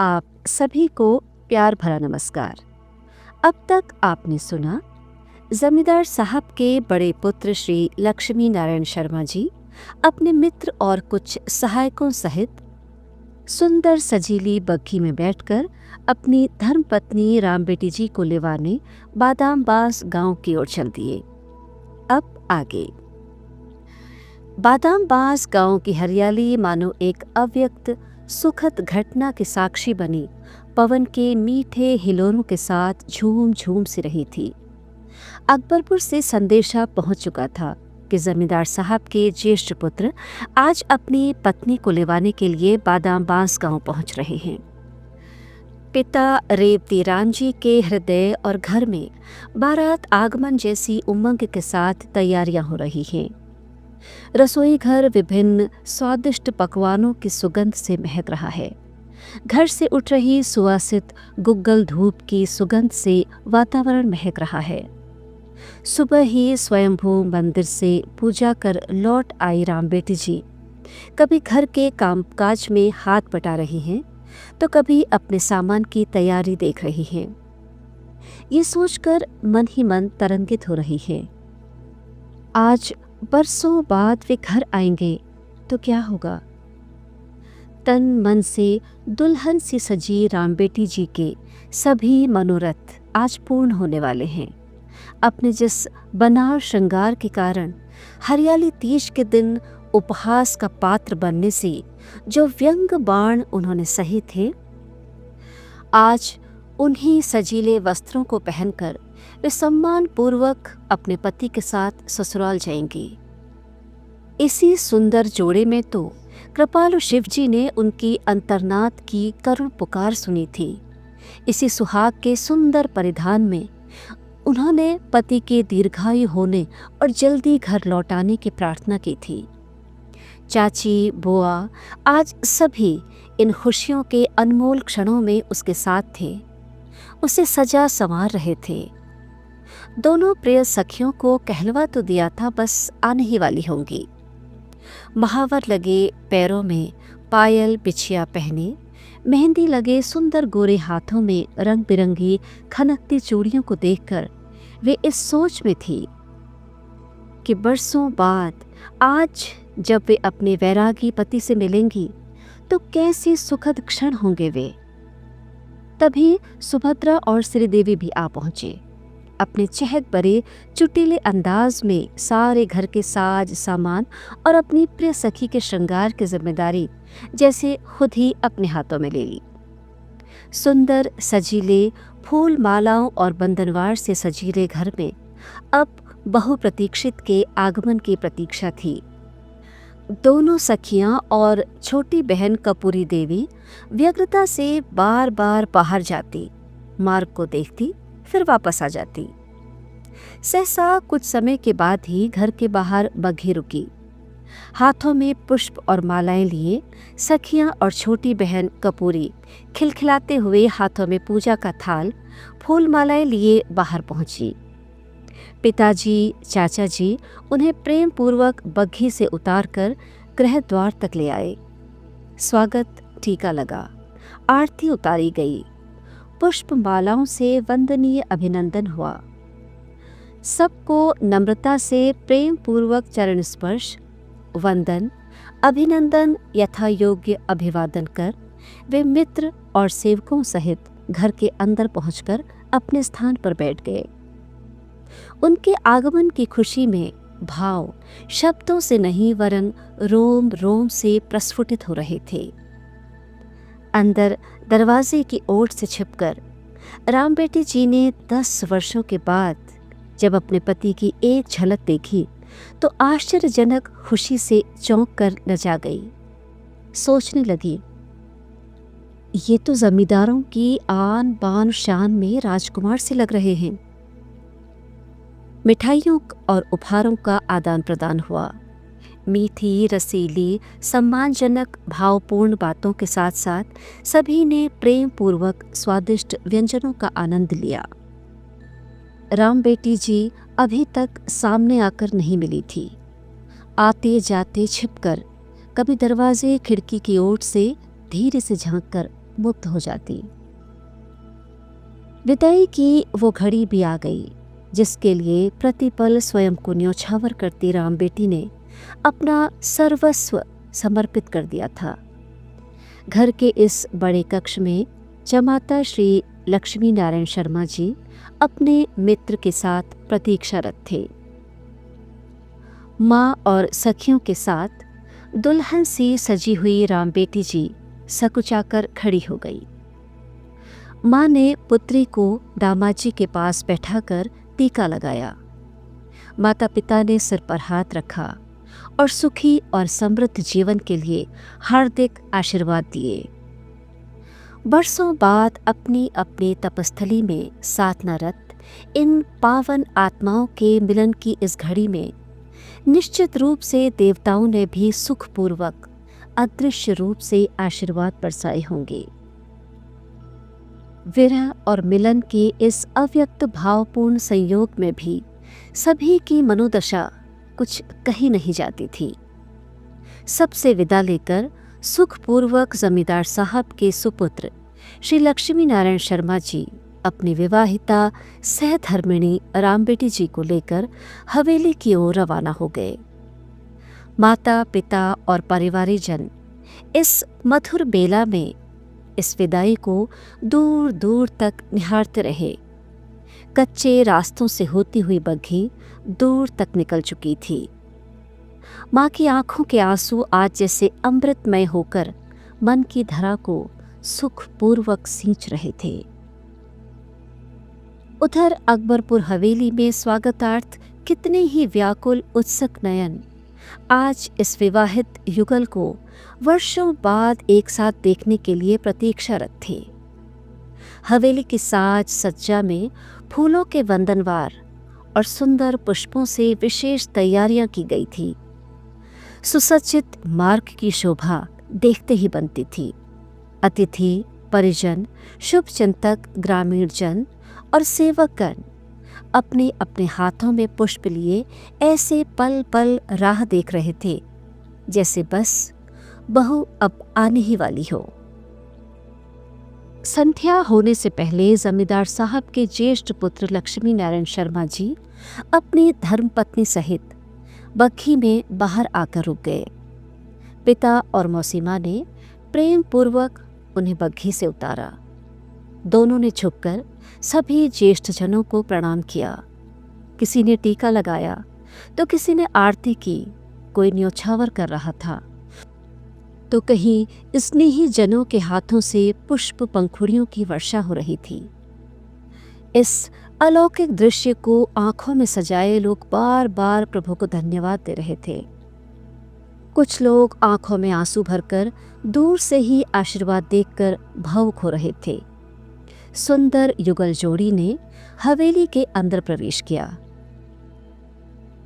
आप सभी को प्यार भरा नमस्कार। अब तक आपने सुना जमींदार साहब के बड़े पुत्र श्री लक्ष्मी नारायण शर्मा जी अपने मित्र और कुछ सहायकों सहित सुंदर सजीली बग्घी में बैठकर अपनी धर्मपत्नी रामबेटी जी को लेवाने बादामबास गांव की ओर चल दिए। अब आगे। बादामबास गांव की हरियाली मानो एक अव्यक्त सुखद घटना की साक्षी बनी पवन के मीठे हिलोरों के साथ झूम झूम सी रही थी। अकबरपुर से संदेशा पहुंच चुका था कि जमींदार साहब के ज्येष्ठ पुत्र आज अपनी पत्नी को लेवाने के लिए बादामबास गांव पहुंच रहे हैं। पिता रेवती राम जी के हृदय और घर में बारात आगमन जैसी उमंग के साथ तैयारियां हो रही हैं। रसोई घर विभिन्न स्वादिष्ट पकवानों की सुगंध से महक रहा है। घर से उठ रही सुवासित गुग्गल धूप की सुगंध से वातावरण महक रहा है। सुबह ही स्वयंभू मंदिर से पूजा कर लौट आई रामबेटी जी कभी घर के कामकाज में हाथ बटा रही हैं तो कभी अपने सामान की तैयारी देख रही हैं। ये सोचकर मन ही मन तरंगित हो रही है। आज बरसों बाद वे घर आएंगे तो क्या होगा। तन मन से दुल्हन सी सजी रामबेटी जी के सभी मनोरथ आज पूर्ण होने वाले हैं। अपने जिस बनाव श्रृंगार के कारण हरियाली तीज के दिन उपहास का पात्र बनने से जो व्यंग बाण उन्होंने सहे थे, आज उन्हीं सजीले वस्त्रों को पहनकर वे सम्मान पूर्वक अपने पति के साथ ससुराल जाएंगी। इसी सुंदर जोड़े में तो कृपालु शिव जी ने उनकी अंतर्नाद की करुण पुकार सुनी थी। इसी सुहाग के सुंदर परिधान में उन्होंने पति के दीर्घायु होने और जल्दी घर लौटाने की प्रार्थना की थी। चाची, बुआ आज सभी इन खुशियों के अनमोल क्षणों में उसके साथ थे, उसे सजा संवार रहे थे। दोनों प्रिय सखियों को कहलवा तो दिया था, बस आने ही वाली होंगी। महावर लगे पैरों में पायल बिछिया पहने, मेहंदी लगे सुंदर गोरे हाथों में रंग बिरंगी खनकती चूड़ियों को देखकर वे इस सोच में थी कि बरसों बाद आज जब वे अपने वैरागी पति से मिलेंगी तो कैसे सुखद क्षण होंगे वे। तभी सुभद्रा और श्रीदेवी भी आ पहुंचे। अपने चहक भरे चुटीले अंदाज में सारे घर के साज सामान और अपनी प्रिय सखी के श्रृंगार की जिम्मेदारी जैसे खुद ही अपने हाथों में ले ली। सुंदर सजीले फूल मालाओं और बंधनवार से सजीले घर में अब बहुप्रतीक्षित के आगमन की प्रतीक्षा थी। दोनों सखियां और छोटी बहन कपूरी देवी व्यग्रता से बार बार बाहर जाती, मार्ग को देखती, फिर वापस आ जाती। सहसा कुछ समय के बाद ही घर के बाहर बग्घी रुकी। हाथों में पुष्प और मालाएं लिए सखियां और छोटी बहन कपूरी खिलखिलाते हुए हाथों में पूजा का थाल, फूल मालाएं लिए बाहर पहुंची। पिताजी, चाचा जी उन्हें प्रेम पूर्वक बग्घी से उतारकर गृह द्वार तक ले आए। स्वागत टीका लगा, आरती उतारी गई, पुष्प मालाओं से वंदनीय अभिनंदन हुआ। सबको नम्रता से प्रेम पूर्वक चरण स्पर्श, वंदन, अभिनंदन यथा योग्य अभिवादन कर वे मित्र और सेवकों सहित घर के अंदर पहुंचकर अपने स्थान पर बैठ गए। उनके आगमन की खुशी में भाव शब्दों से नहीं वरन रोम रोम से प्रस्फुटित हो रहे थे। अंदर दरवाजे की ओट से छिपकर रामबेटी जी ने 10 वर्षों के बाद जब अपने पति की एक झलक देखी तो आश्चर्यजनक खुशी से चौंक कर लजा गई। सोचने लगी, ये तो जमींदारों की आन बान शान में राजकुमार से लग रहे हैं। मिठाइयों और उपहारों का आदान प्रदान हुआ। मीठी, रसीली, सम्मानजनक, भावपूर्ण बातों के साथ साथ सभी ने प्रेम पूर्वक स्वादिष्ट व्यंजनों का आनंद लिया। रामबेटी जी अभी तक सामने आकर नहीं मिली थी। आते जाते छिपकर कभी दरवाजे खिड़की की ओर से धीरे से झांककर मुग्ध हो जाती। विदाई की वो घड़ी भी आ गई जिसके लिए प्रतिपल स्वयं को न्योछावर करती राम बेटी ने अपना सर्वस्व समर्पित कर दिया था। घर के इस बड़े कक्ष में जमाता श्री लक्ष्मी नारायण शर्मा जी अपने मित्र के साथ प्रतीक्षारत थे। माँ और सखियों के साथ दुल्हन सी सजी हुई राम बेटी जी सकुचाकर खड़ी हो गई। माँ ने पुत्री को दामाजी के पास बैठाकर टीका लगाया। माता पिता ने सिर पर हाथ रखा और सुखी और समृद्ध जीवन के लिए हार्दिक आशीर्वाद दिए। बरसों बाद अपनी अपनी तपस्थली में साधनारत इन पावन आत्माओं के मिलन की इस घड़ी में निश्चित रूप से देवताओं ने भी सुखपूर्वक अदृश्य रूप से आशीर्वाद बरसाए होंगे। विरह और मिलन के इस अव्यक्त भावपूर्ण संयोग में भी सभी की मनोदशा कुछ कही नहीं जाती थी। सबसे विदा लेकर सुखपूर्वक जमींदार साहब के सुपुत्र श्री लक्ष्मी नारायण शर्मा जी अपनी विवाहिता सहधर्मिणी राम बेटी जी को लेकर हवेली की ओर रवाना हो गए। माता पिता और परिवारीजन इस मधुर बेला में इस विदाई को दूर दूर तक निहारते रहे। कच्चे रास्तों से होती हुई बग्घी दूर तक निकल चुकी थी। माँ की आंखों के आंसू आज जैसे अमृतमय होकर मन की धरा को सुखपूर्वक सींच रहे थे। उधर अकबरपुर हवेली में स्वागतार्थ कितने ही व्याकुल उत्सुक नयन आज इस विवाहित युगल को वर्षों बाद एक साथ देखने के लिए प्रतीक्षारत थे। हवेली की साज सज्जा में फूलों के वंदनवार और सुंदर पुष्पों से विशेष तैयारियां की गई थी। सुसज्जित मार्ग की शोभा देखते ही बनती थी। अतिथि, परिजन, शुभचिंतक, ग्रामीण जन और सेवकगण अपने अपने हाथों में पुष्प लिए ऐसे पल पल राह देख रहे थे जैसे बस बहू अब आने ही वाली हो। संध्या होने से पहले जमींदार साहब के ज्येष्ठ पुत्र लक्ष्मी नारायण शर्मा जी अपनी धर्मपत्नी सहित बग्घी में बाहर आकर रुक गए। पिता और मौसी माँ ने प्रेम पूर्वक उन्हें बग्घी से उतारा। दोनों ने झुककर सभी ज्येष्ठ जनों को प्रणाम किया। किसी ने टीका लगाया तो किसी ने आरती की, कोई न्योछावर कर रहा था तो कहीं स्नेही जनों के हाथों से पुष्प पंखुड़ियों की वर्षा हो रही थी। इस अलौकिक दृश्य को आंखों में सजाए लोग बार बार प्रभु को धन्यवाद दे रहे थे। कुछ लोग आंखों में आंसू भरकर दूर से ही आशीर्वाद देखकर भावुक हो रहे थे। सुंदर युगल जोड़ी ने हवेली के अंदर प्रवेश किया।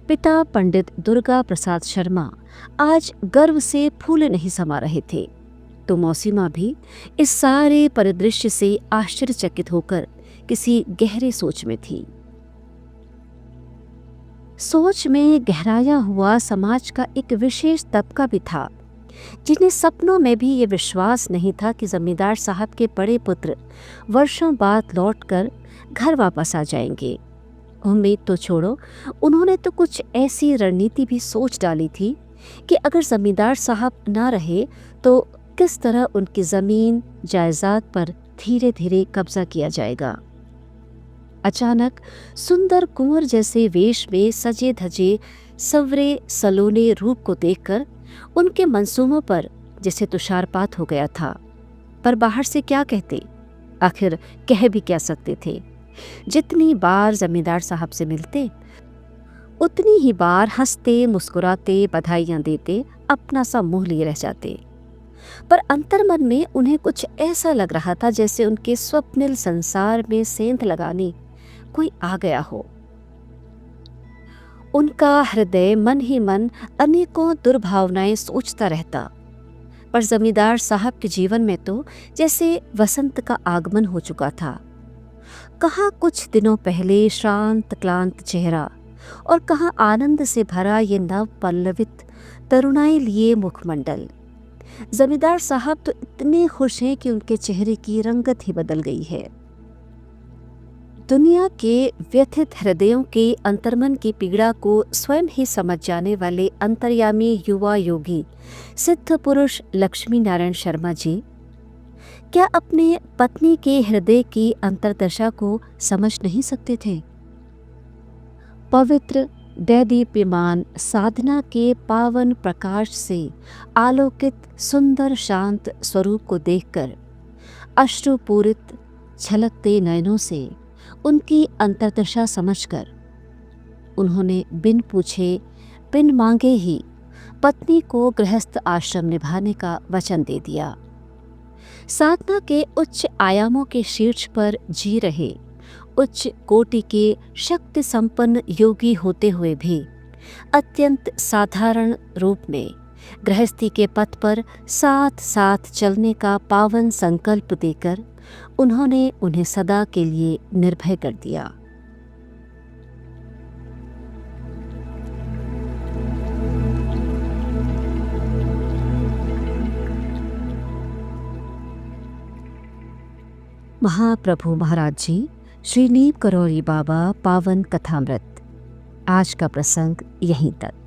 पिता पंडित दुर्गा प्रसाद शर्मा आज गर्व से फूले नहीं समा रहे थे तो मौसी माँ भी इस सारे परिदृश्य से आश्चर्यचकित होकर किसी गहरे सोच में थी। सोच में गहराया हुआ समाज का एक विशेष तबका भी था जिन्हें सपनों में भी ये विश्वास नहीं था कि जमींदार साहब के बड़े पुत्र वर्षों बाद लौटकर घर वापस आ जाएंगे। उम्मीद तो छोड़ो, उन्होंने तो कुछ ऐसी रणनीति भी सोच डाली थी कि अगर जमींदार साहब ना रहे तो किस तरह उनकी ज़मीन जायदाद पर धीरे धीरे कब्जा किया जाएगा। अचानक सुंदर कुंवर जैसे वेश में सजे धजे सवरे सलोने रूप को देखकर उनके मंसूबों पर जैसे तुषारपात हो गया था। पर बाहर से क्या कहते, आखिर कह भी क्या सकते थे। जितनी बार जमींदार साहब से मिलते उतनी ही बार हंसते मुस्कुराते बधाइयाँ देते अपना सा मुंह लिए रह जाते। पर अंतर्मन में उन्हें कुछ ऐसा लग रहा था जैसे उनके स्वप्निल संसार में सेंध लगाने कोई आ गया हो। उनका हृदय मन ही मन अनेकों दुर्भावनाएं सोचता रहता। पर जमींदार साहब के जीवन में तो जैसे वसंत का आगमन हो चुका था। कहाँ कुछ दिनों पहले शांत क्लांत चेहरा और कहाँ आनंद से भरा ये नव पल्लवित तरुणाई लिए मुखमंडल। जमींदार साहब तो इतने खुश हैं कि उनके चेहरे की रंगत ही बदल गई है। दुनिया के व्यथित हृदयों के अंतर्मन की पीड़ा को स्वयं ही समझ जाने वाले अंतर्यामी युवा योगी सिद्ध पुरुष लक्ष्मी नारायण शर्मा जी क्या अपने पत्नी के हृदय की अंतर्दशा को समझ नहीं सकते थे? पवित्र दैदीप्यमान साधना के पावन प्रकाश से आलोकित सुंदर शांत स्वरूप को देखकर अश्रुपूरित छलकते नयनों से उनकी अंतर्दशा समझकर उन्होंने बिन पूछे बिन मांगे ही पत्नी को गृहस्थ आश्रम निभाने का वचन दे दिया। साधना के उच्च आयामों के शीर्ष पर जी रहे उच्च कोटि के शक्ति संपन्न योगी होते हुए भी अत्यंत साधारण रूप में गृहस्थी के पथ पर साथ साथ चलने का पावन संकल्प देकर उन्होंने उन्हें सदा के लिए निर्भय कर दिया। महाप्रभु महाराज जी श्री नीम करौरी बाबा पावन कथामृत। आज का प्रसंग यहीं तक।